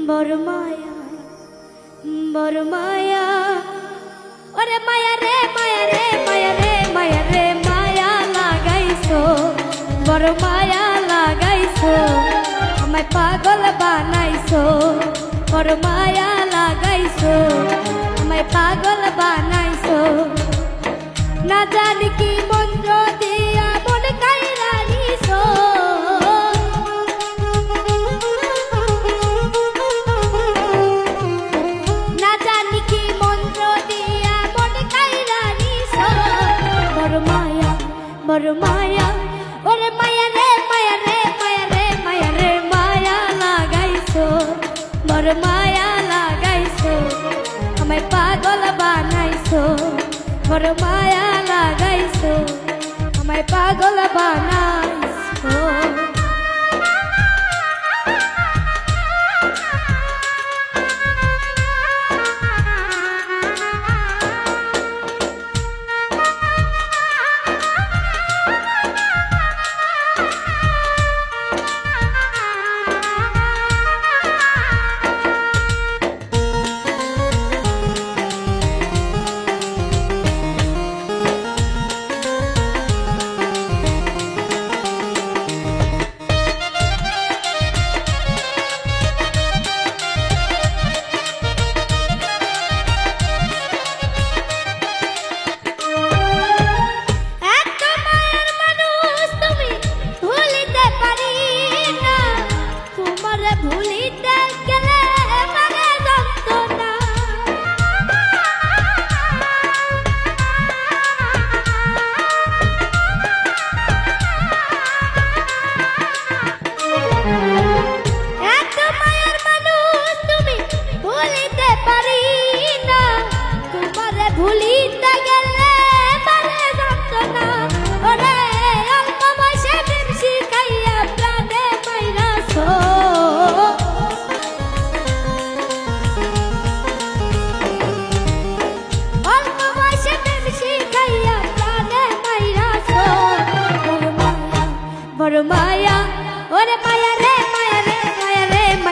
বড় মায়া বড় মায়া ওরে মায়া রে মায়া রে মায়া রে মায়া রে মায়া লাগাইছো বড় মায়া লাগাইছো আমায় পাগল বানাইছো বড় মায়া লাগাইছো আমায় পাগল বানাইছো না জানি কি মন্ত্র দিয়া মন কাইরা নিছো না জানি কি মন্ত্র দিয়া মন কাইরা নিছো বড় মায়া ওরে মায়া রে মায়া রে মায়া রে মায়া রে মায়া লাগাইছো বড় মায়া লাগাইছো আমায় পাগল বানাইছো বড় মায়া লাগাইছো আমায় পাগল বানাইছো ভুলিতে